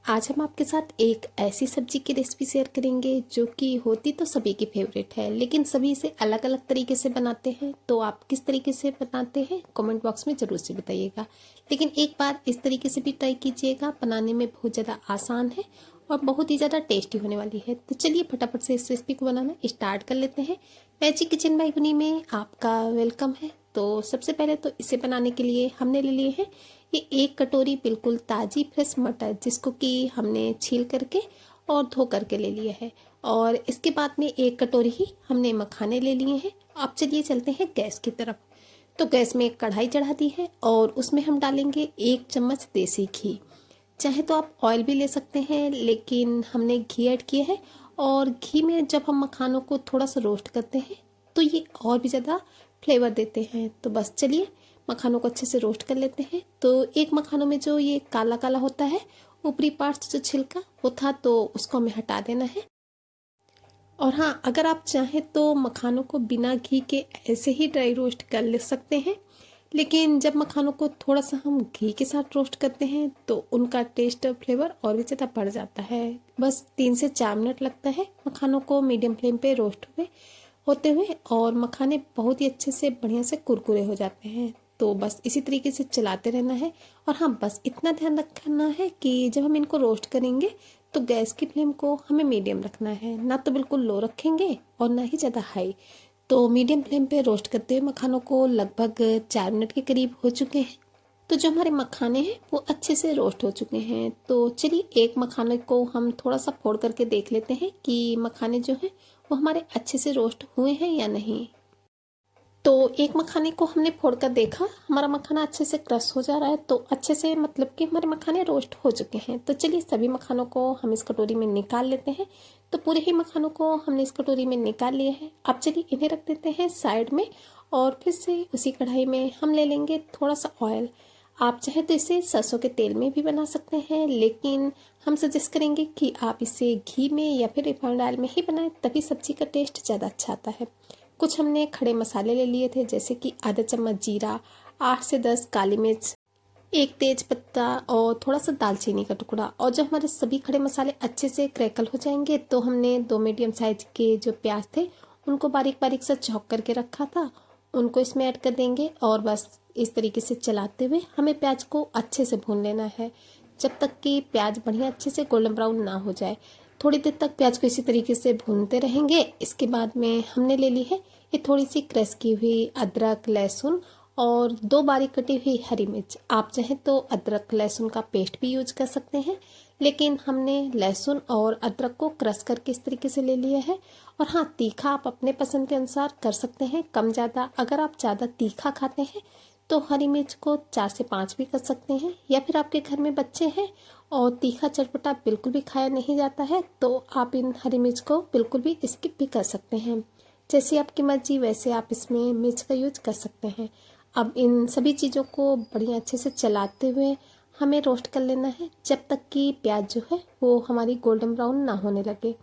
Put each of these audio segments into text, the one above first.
आज हम आपके साथ एक ऐसी सब्जी की रेसिपी शेयर करेंगे जो कि होती तो सभी की फेवरेट है, लेकिन सभी इसे अलग अलग तरीके से बनाते हैं। तो आप किस तरीके से बनाते हैं कमेंट बॉक्स में ज़रूर से बताइएगा। लेकिन एक बार इस तरीके से भी ट्राई कीजिएगा, बनाने में बहुत ज़्यादा आसान है और बहुत ही ज़्यादा टेस्टी होने वाली है। तो चलिए फटाफट से इस रेसिपी को बनाना स्टार्ट कर लेते हैं। मैजिक किचन बाय गुनी में आपका वेलकम है। तो सबसे पहले तो इसे बनाने के लिए हमने ले लिए हैं ये 1 कटोरी बिल्कुल ताज़ी फ्रेश मटर, जिसको कि हमने छील करके और धो करके ले लिया है। और इसके बाद में 1 कटोरी ही हमने मखाने ले लिए हैं। अब चलिए चलते हैं गैस की तरफ। तो गैस में एक कढ़ाई चढ़ा दी है और उसमें हम डालेंगे 1 चम्मच देसी घी। चाहे तो आप ऑयल भी ले सकते हैं, लेकिन हमने घी ऐड किया है। और घी में जब हम मखानों को थोड़ा सा रोस्ट करते हैं तो ये और भी ज़्यादा फ्लेवर देते हैं। तो बस चलिए मखानों को अच्छे से रोस्ट कर लेते हैं। तो एक मखानों में जो ये काला काला होता है, ऊपरी पार्ट जो छिलका वो था, तो उसको हमें हटा देना है। और हाँ, अगर आप चाहें तो मखानों को बिना घी के ऐसे ही ड्राई रोस्ट कर ले सकते हैं, लेकिन जब मखानों को थोड़ा सा हम घी के साथ रोस्ट करते हैं तो उनका टेस्ट फ्लेवर और भी ज़्यादा बढ़ जाता है। बस 3 से 4 मिनट लगता है मखानों को मीडियम फ्लेम पे रोस्ट होते हुए, और मखाने बहुत ही अच्छे से बढ़िया से कुरकुरे हो जाते हैं। तो बस इसी तरीके से चलाते रहना है। और हाँ, बस इतना ध्यान रखना है कि जब हम इनको रोस्ट करेंगे तो गैस की फ्लेम को हमें मीडियम रखना है, ना तो बिल्कुल लो रखेंगे और ना ही ज़्यादा हाई। तो मीडियम फ्लेम पे रोस्ट करते हुए मखानों को लगभग 4 मिनट के करीब हो चुके हैं। तो जो हमारे मखाने हैं वो अच्छे से रोस्ट हो चुके हैं। तो चलिए एक मखाने को हम थोड़ा सा फोड़ करके देख लेते हैं कि मखाने जो हैं वो हमारे अच्छे से रोस्ट हुए हैं या नहीं। तो एक मखाने को हमने फोड़ कर देखा, हमारा मखाना अच्छे से क्रश हो जा रहा है। तो अच्छे से मतलब कि हमारे मखाने रोस्ट हो चुके हैं। तो चलिए सभी मखानों को हम इस कटोरी में निकाल लेते हैं। तो पूरे ही मखानों को हमने इस कटोरी में निकाल लिए हैं। अब चलिए इन्हें रख देते हैं साइड में, और फिर से उसी कढ़ाई में हम ले लेंगे थोड़ा सा ऑयल। आप चाहे तो इसे सरसों के तेल में भी बना सकते हैं, लेकिन हम सजेस्ट करेंगे कि आप इसे घी में या फिर रिफाइंड ऑयल में ही बनाएं, तभी सब्जी का टेस्ट ज़्यादा अच्छा आता है। कुछ हमने खड़े मसाले ले लिए थे, जैसे कि आधा चम्मच जीरा, 8 से 10 काली मिर्च, 1 तेज पत्ता और थोड़ा सा दालचीनी का टुकड़ा। और जब हमारे सभी खड़े मसाले अच्छे से क्रैकल हो जाएंगे तो हमने 2 मीडियम साइज के जो प्याज थे उनको बारीक बारीक से चॉप करके रखा था, उनको इसमें ऐड कर देंगे। और बस इस तरीके से चलाते हुए हमें प्याज को अच्छे से भून लेना है, जब तक कि प्याज बढ़िया अच्छे से गोल्डन ब्राउन ना हो जाए। थोड़ी देर तक प्याज को इसी तरीके से भूनते रहेंगे। इसके बाद में हमने ले ली है ये थोड़ी सी क्रश की हुई अदरक, लहसुन और 2 बारीक कटी हुई हरी मिर्च। आप चाहें तो अदरक लहसुन का पेस्ट भी यूज कर सकते हैं, लेकिन हमने लहसुन और अदरक को क्रश करके इस तरीके से ले लिया है। और हाँ, तीखा आप अपने पसंद के अनुसार कर सकते हैं, कम ज़्यादा। अगर आप ज़्यादा तीखा खाते हैं तो हरी मिर्च को 4 से 5 भी कर सकते हैं, या फिर आपके घर में बच्चे हैं और तीखा चटपटा बिल्कुल भी खाया नहीं जाता है तो आप इन हरी मिर्च को बिल्कुल भी स्किप भी कर सकते हैं। जैसी आपकी मर्जी वैसे आप इसमें मिर्च का यूज कर सकते हैं। अब इन सभी चीज़ों को बढ़िया अच्छे से चलाते हुए हमें रोस्ट कर लेना है, जब तक कि प्याज जो है वो हमारी गोल्डन ब्राउन ना होने लगे।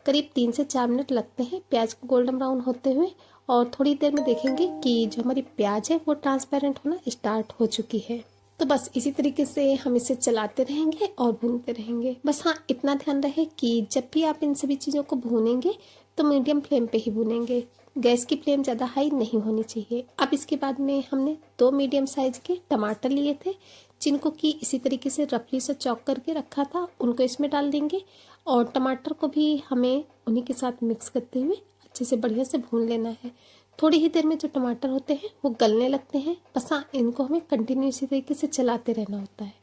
करीब 3 से 4 मिनट लगते हैं प्याज को गोल्डन ब्राउन होते हुए, और थोड़ी देर में देखेंगे कि जो हमारी प्याज है वो ट्रांसपेरेंट होना स्टार्ट हो चुकी है। तो बस इसी तरीके से हम इसे चलाते रहेंगे और भूनते रहेंगे। बस हाँ, इतना ध्यान रहे कि जब भी आप इन सभी चीज़ों को भूनेंगे तो मीडियम फ्लेम पे ही भूनेंगे, गैस की फ्लेम ज़्यादा हाई नहीं होनी चाहिए। अब इसके बाद में हमने 2 मीडियम साइज के टमाटर लिए थे, जिनको कि इसी तरीके से रफली से चॉप करके रखा था, उनको इसमें डाल देंगे। और टमाटर को भी हमें उन्हीं के साथ मिक्स करते हुए अच्छे से बढ़िया से भून लेना है। थोड़ी ही देर में जो टमाटर होते हैं वो गलने लगते हैं। बस हाँ, इनको हमें कंटिन्यू इसी तरीके से चलाते रहना होता है।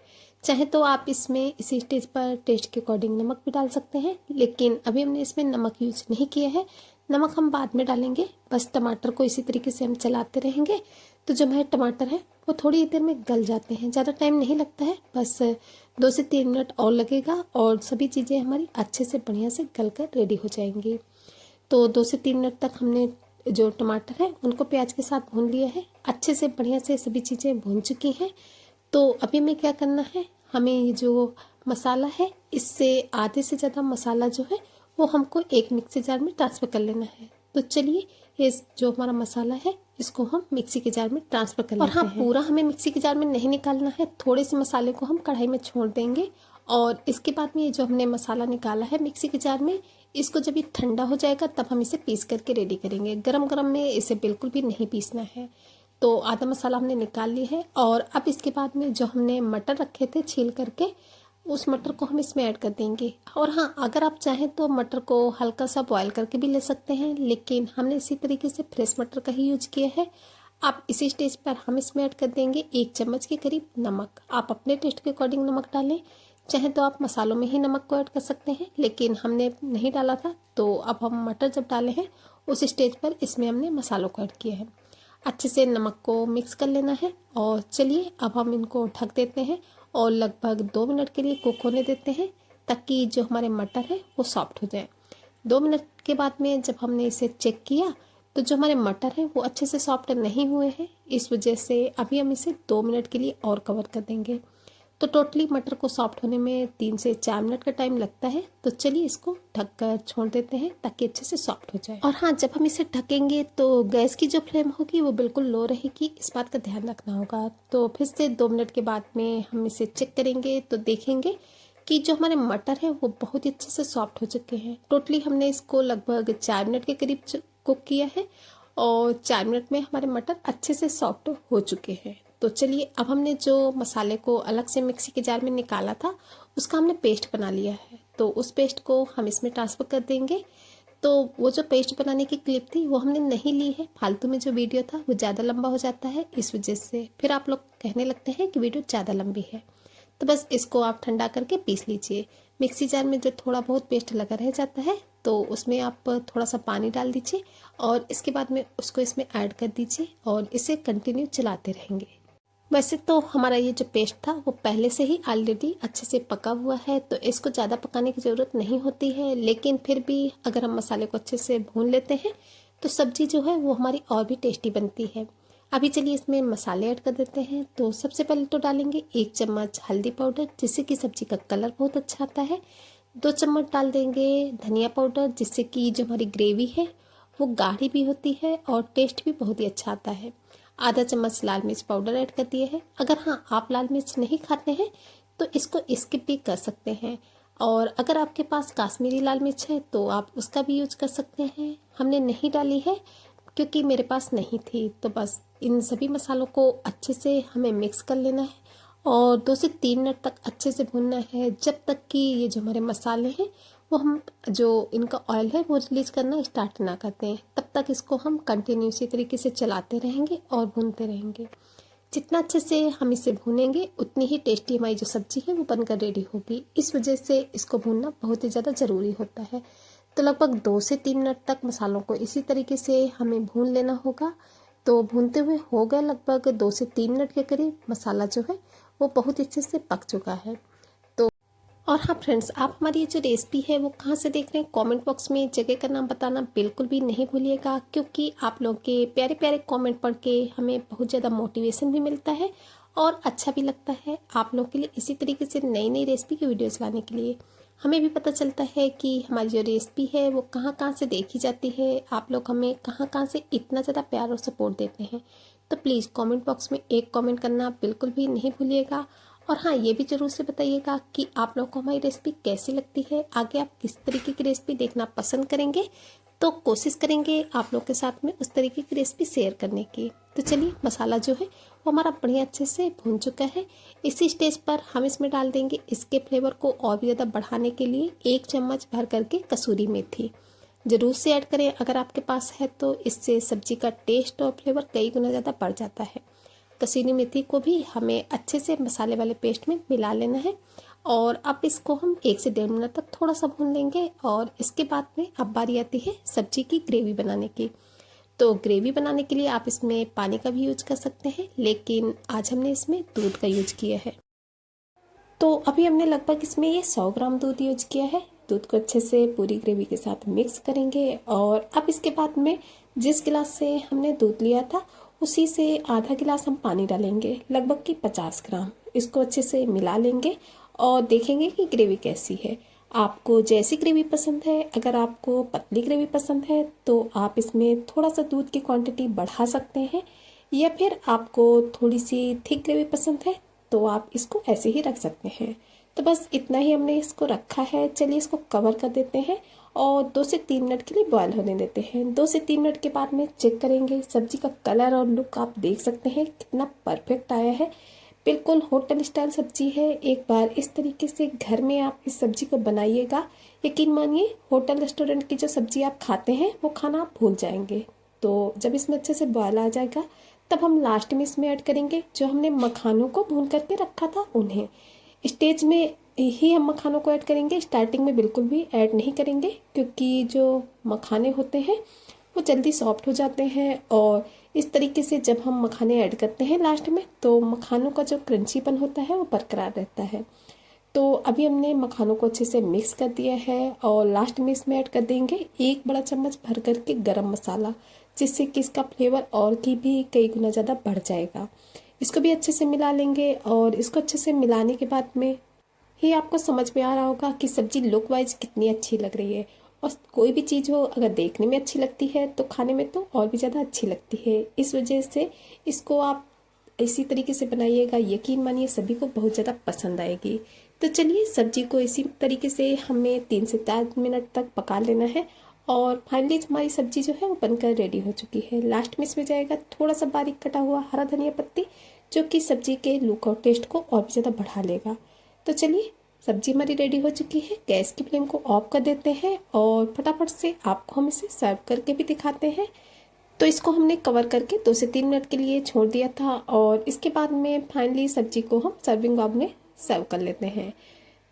चाहे तो आप इसमें इसी स्टेज पर टेस्ट के अकॉर्डिंग नमक भी डाल सकते हैं, लेकिन अभी हमने इसमें नमक यूज नहीं किया है, नमक हम बाद में डालेंगे। बस टमाटर को इसी तरीके से हम चलाते रहेंगे। तो जो हमारे टमाटर है वो थोड़ी ही देर में गल जाते हैं, ज़्यादा टाइम नहीं लगता है, बस 2 से 3 मिनट और लगेगा और सभी चीज़ें हमारी अच्छे से बढ़िया से गल कर रेडी हो जाएंगी। तो 2 से 3 मिनट तक हमने जो टमाटर है उनको प्याज के साथ भून लिया है, अच्छे से बढ़िया से सभी चीज़ें भून चुकी हैं। तो अभी हमें क्या करना है, हमें ये जो मसाला है इससे आधे से ज़्यादा मसाला जो है वो हमको एक मिक्सी जार में ट्रांसफ़र कर लेना है। तो चलिए ये जो हमारा मसाला है इसको हम मिक्सी के जार में ट्रांसफ़र कर लेते हैं। और हाँ, पूरा हमें मिक्सी के जार में नहीं निकालना है, थोड़े से मसाले को हम कढ़ाई में छोड़ देंगे और इसके बाद में ये जो हमने मसाला निकाला है मिक्सी के जार में, इसको जब ये ठंडा हो जाएगा तब हम इसे पीस करके रेडी करेंगे। गरम गरम में इसे बिल्कुल भी नहीं पीसना है। तो आधा मसाला हमने निकाल लिया है और अब इसके बाद में जो हमने मटर रखे थे छील करके, उस मटर को हम इसमें ऐड कर देंगे। और हाँ, अगर आप चाहें तो मटर को हल्का सा बॉयल करके भी ले सकते हैं, लेकिन हमने इसी तरीके से फ्रेश मटर का ही यूज किया है। अब इसी स्टेज पर हम इसमें ऐड कर देंगे 1 चम्मच के करीब नमक। आप अपने टेस्ट के अकॉर्डिंग नमक डालें, चाहे तो आप मसालों में ही नमक को ऐड कर सकते हैं, लेकिन हमने नहीं डाला था। तो अब हम मटर जब डाले हैं उस स्टेज पर इसमें हमने मसालों को ऐड किया है। अच्छे से नमक को मिक्स कर लेना है और चलिए अब हम इनको ढक देते हैं और लगभग 2 मिनट के लिए कुक होने देते हैं, ताकि जो हमारे मटर है वो सॉफ्ट हो जाए। 2 मिनट के बाद में जब हमने इसे चेक किया तो जो हमारे मटर हैं वो अच्छे से सॉफ्ट नहीं हुए हैं। इस वजह से अभी हम इसे 2 मिनट के लिए और कवर कर देंगे। तो टोटली मटर को सॉफ्ट होने में 3 से 4 मिनट का टाइम लगता है। तो चलिए इसको ढककर छोड़ देते हैं ताकि अच्छे से सॉफ्ट हो जाए। और हाँ, जब हम इसे ढकेंगे तो गैस की जो फ्लेम होगी वो बिल्कुल लो रहेगी, इस बात का ध्यान रखना होगा। तो फिर से 2 मिनट के बाद में हम इसे चेक करेंगे तो देखेंगे कि जो हमारे मटर हैं वो बहुत ही अच्छे से सॉफ्ट हो चुके हैं। टोटली हमने इसको लगभग 4 मिनट के करीब कुक किया है और 4 मिनट में हमारे मटर अच्छे से सॉफ्ट हो चुके हैं। तो चलिए अब हमने जो मसाले को अलग से मिक्सी के जार में निकाला था उसका हमने पेस्ट बना लिया है। तो उस पेस्ट को हम इसमें ट्रांसफ़र कर देंगे। तो वो जो पेस्ट बनाने की क्लिप थी वो हमने नहीं ली है, फालतू में जो वीडियो था वो ज़्यादा लंबा हो जाता है, इस वजह से फिर आप लोग कहने लगते हैं कि वीडियो ज़्यादा लंबी है। तो बस इसको आप ठंडा करके पीस लीजिए। मिक्सी जार में जो थोड़ा बहुत पेस्ट लगा रह जाता है तो उसमें आप थोड़ा सा पानी डाल दीजिए और इसके बाद में उसको इसमें ऐड कर दीजिए और इसे कंटिन्यू चलाते रहेंगे। वैसे तो हमारा ये जो पेस्ट था वो पहले से ही ऑलरेडी अच्छे से पका हुआ है, तो इसको ज़्यादा पकाने की ज़रूरत नहीं होती है, लेकिन फिर भी अगर हम मसाले को अच्छे से भून लेते हैं तो सब्ज़ी जो है वो हमारी और भी टेस्टी बनती है। अभी चलिए इसमें मसाले ऐड कर देते हैं। तो सबसे पहले तो डालेंगे 1 चम्मच हल्दी पाउडर, जिससे कि सब्ज़ी का कलर बहुत अच्छा आता है। 2 चम्मच डाल देंगे धनिया पाउडर, जिससे कि जो हमारी ग्रेवी है वो गाढ़ी भी होती है और टेस्ट भी बहुत ही अच्छा आता है। आधा चम्मच लाल मिर्च पाउडर ऐड कर दिए है। अगर हाँ, आप लाल मिर्च नहीं खाते हैं तो इसको स्किप भी कर सकते हैं, और अगर आपके पास कश्मीरी लाल मिर्च है तो आप उसका भी यूज कर सकते हैं। हमने नहीं डाली है क्योंकि मेरे पास नहीं थी। तो बस इन सभी मसालों को अच्छे से हमें मिक्स कर लेना है और 2 से 3 मिनट तक अच्छे से भूनना है, जब तक कि ये जो हमारे मसाले हैं वो हम जो इनका ऑयल है वो रिलीज करना स्टार्ट ना करते हैं। तब तक इसको हम कंटिन्यूसी तरीके से चलाते रहेंगे और भूनते रहेंगे। जितना अच्छे से हम इसे भूनेंगे उतनी ही टेस्टी हमारी जो सब्जी है वो बनकर रेडी होगी। इस वजह से इसको भूनना बहुत ही ज़्यादा ज़रूरी होता है। तो लगभग 2 से 3 मिनट तक मसालों को इसी तरीके से हमें भून लेना होगा। तो भूनते हुए हो गए लगभग 2 से 3 मिनट के करीब। मसाला जो है वो बहुत अच्छे से पक चुका है। तो और हाँ फ्रेंड्स, आप हमारी ये जो रेसिपी है वो कहाँ से देख रहे हैं, कमेंट बॉक्स में जगह का नाम बताना बिल्कुल भी नहीं भूलिएगा, क्योंकि आप लोग के प्यारे प्यारे कमेंट पढ़ के हमें बहुत ज़्यादा मोटिवेशन भी मिलता है और अच्छा भी लगता है। आप लोग के लिए इसी तरीके से नई नई रेसिपी की वीडियोज़ लाने के लिए हमें भी पता चलता है कि हमारी जो रेसिपी है वो कहाँ कहाँ से देखी जाती है, आप लोग हमें कहाँ कहाँ से इतना ज़्यादा प्यार और सपोर्ट देते हैं। तो प्लीज़ कमेंट बॉक्स में एक कमेंट करना बिल्कुल भी नहीं भूलिएगा। और हाँ, ये भी ज़रूर से बताइएगा कि आप लोग को हमारी रेसिपी कैसी लगती है, आगे आप किस तरीके की रेसिपी देखना पसंद करेंगे। तो कोशिश करेंगे आप लोग के साथ में उस तरीके की रेसिपी शेयर करने की। तो चलिए, मसाला जो है वो हमारा बढ़िया अच्छे से भून चुका है। इसी स्टेज पर हम इसमें डाल देंगे इसके फ्लेवर को और भी ज़्यादा बढ़ाने के लिए 1 चम्मच भर करके कसूरी मेथी। ज़रूर से ऐड करें अगर आपके पास है, तो इससे सब्जी का टेस्ट और फ्लेवर कई गुना ज़्यादा बढ़ जाता है। कसूरी मेथी को भी हमें अच्छे से मसाले वाले पेस्ट में मिला लेना है और अब इसको हम 1 से 1.5 मिनट तक थोड़ा सा भून लेंगे। और इसके बाद में अब बारी आती है सब्जी की ग्रेवी बनाने की। तो ग्रेवी बनाने के लिए आप इसमें पानी का भी यूज कर सकते हैं, लेकिन आज हमने इसमें दूध का यूज किया है। तो अभी हमने लगभग इसमें ये 100 ग्राम दूध यूज किया है। दूध को अच्छे से पूरी ग्रेवी के साथ मिक्स करेंगे और अब इसके बाद में जिस गिलास से हमने दूध लिया था उसी से आधा गिलास हम पानी डालेंगे, लगभग कि 50 ग्राम। इसको अच्छे से मिला लेंगे और देखेंगे कि ग्रेवी कैसी है। आपको जैसी ग्रेवी पसंद है, अगर आपको पतली ग्रेवी पसंद है तो आप इसमें थोड़ा सा दूध की क्वांटिटी बढ़ा सकते हैं, या फिर आपको थोड़ी सी थिक ग्रेवी पसंद है तो आप इसको ऐसे ही रख सकते हैं। तो बस इतना ही हमने इसको रखा है। चलिए इसको कवर कर देते हैं और 2 से 3 मिनट के लिए बॉयल होने देते हैं। 2 से 3 मिनट के बाद में चेक करेंगे। सब्जी का कलर और लुक आप देख सकते हैं कितना परफेक्ट आया है। बिल्कुल होटल स्टाइल सब्जी है। एक बार इस तरीके से घर में आप इस सब्जी को बनाइएगा, यकीन मानिए होटल रेस्टोरेंट की जो सब्जी आप खाते हैं वो खाना आप भूल जाएंगे। तो जब इसमें अच्छे से बॉयल आ जाएगा तब हम लास्ट में इसमें ऐड करेंगे जो हमने मखानों को भून करके रखा था उन्हें। स्टेज में ही हम मखानों को ऐड करेंगे, स्टार्टिंग में बिल्कुल भी ऐड नहीं करेंगे क्योंकि जो मखाने होते हैं वो जल्दी सॉफ्ट हो जाते हैं। और इस तरीके से जब हम मखाने ऐड करते हैं लास्ट में तो मखानों का जो क्रंचीपन होता है वो बरकरार रहता है। तो अभी हमने मखानों को अच्छे से मिक्स कर दिया है और लास्ट में इसमें ऐड कर देंगे 1 बड़ा चम्मच भर करके गरम मसाला, जिससे कि इसका फ्लेवर और की भी कई गुना ज़्यादा बढ़ जाएगा। इसको भी अच्छे से मिला लेंगे और इसको अच्छे से मिलाने के बाद में ही आपको समझ में आ रहा होगा कि सब्जी लुक वाइज कितनी अच्छी लग रही है। और कोई भी चीज़ हो अगर देखने में अच्छी लगती है तो खाने में तो और भी ज़्यादा अच्छी लगती है। इस वजह से इसको आप इसी तरीके से बनाइएगा, यकीन मानिए सभी को बहुत ज़्यादा पसंद आएगी। तो चलिए सब्जी को इसी तरीके से हमें 3 से 4 मिनट तक पका लेना है और फाइनली हमारी सब्जी जो है वो बनकर रेडी हो चुकी है। लास्ट में इसमें जाएगा थोड़ा सा बारीक कटा हुआ हरा धनिया पत्ती, जो कि सब्जी के लुक और टेस्ट को और भी ज़्यादा बढ़ा लेगा। तो चलिए सब्जी हमारी रेडी हो चुकी है। गैस की फ्लेम को ऑफ कर देते हैं और फटाफट से आपको हम इसे सर्व करके भी दिखाते हैं। तो इसको हमने कवर करके 2 से 3 मिनट के लिए छोड़ दिया था और इसके बाद में फाइनली सब्जी को हम सर्विंग बाउल में सर्व कर लेते हैं।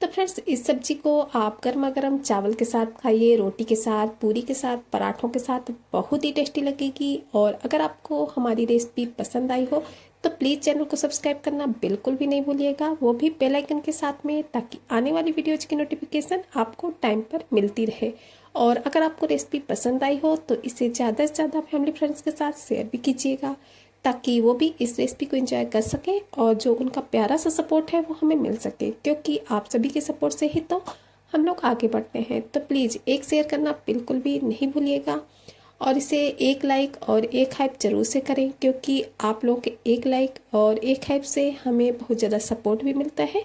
तो फ्रेंड्स इस सब्जी को आप गर्मा गर्म चावल के साथ खाइए, रोटी के साथ, पूरी के साथ, पराठों के साथ, बहुत ही टेस्टी लगेगी। और अगर आपको हमारी रेसिपी पसंद आई हो तो प्लीज़ चैनल को सब्सक्राइब करना बिल्कुल भी नहीं भूलिएगा, वो भी बेल आइकन के साथ में, ताकि आने वाली वीडियोज की नोटिफिकेशन आपको टाइम पर मिलती रहे। और अगर आपको रेसिपी पसंद आई हो तो इसे ज़्यादा से ज़्यादा फैमिली फ्रेंड्स के साथ शेयर भी कीजिएगा, ताकि वो भी इस रेसिपी को एंजॉय कर सकें और जो उनका प्यारा सा सपोर्ट है वो हमें मिल सके, क्योंकि आप सभी के सपोर्ट से ही तो हम लोग आगे बढ़ते हैं। तो प्लीज़ एक शेयर करना बिल्कुल भी नहीं भूलिएगा और इसे 1 लाइक और 1 हाइप जरूर से करें, क्योंकि आप लोगों के 1 लाइक और 1 हाइप से हमें बहुत ज़्यादा सपोर्ट भी मिलता है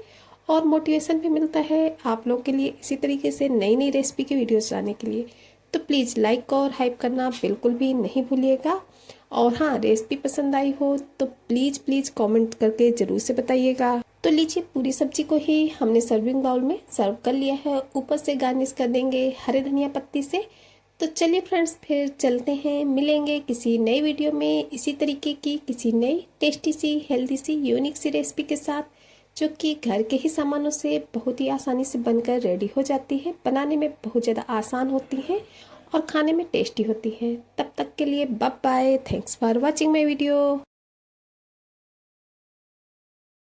और मोटिवेशन भी मिलता है आप लोगों के लिए इसी तरीके से नई नई रेसिपी की वीडियोस लाने के लिए। तो प्लीज़ लाइक और हाइप करना बिल्कुल भी नहीं भूलिएगा। और हाँ, रेसिपी पसंद आई हो तो प्लीज़ प्लीज़ कमेंट करके ज़रूर से बताइएगा। तो लीजिए पूरी सब्जी को ही हमने सर्विंग बाउल में सर्व कर लिया है। ऊपर से गार्निश कर देंगे हरे धनिया पत्ती से। तो चलिए फ्रेंड्स फिर चलते हैं, मिलेंगे किसी नई वीडियो में इसी तरीके की किसी नई टेस्टी सी, हेल्दी सी, यूनिक सी रेसिपी के साथ, जो कि घर के ही सामानों से बहुत ही आसानी से बनकर रेडी हो जाती है, बनाने में बहुत ज़्यादा आसान होती हैं और खाने में टेस्टी होती हैं। तब तक के लिए bye bye, thanks for watching my video.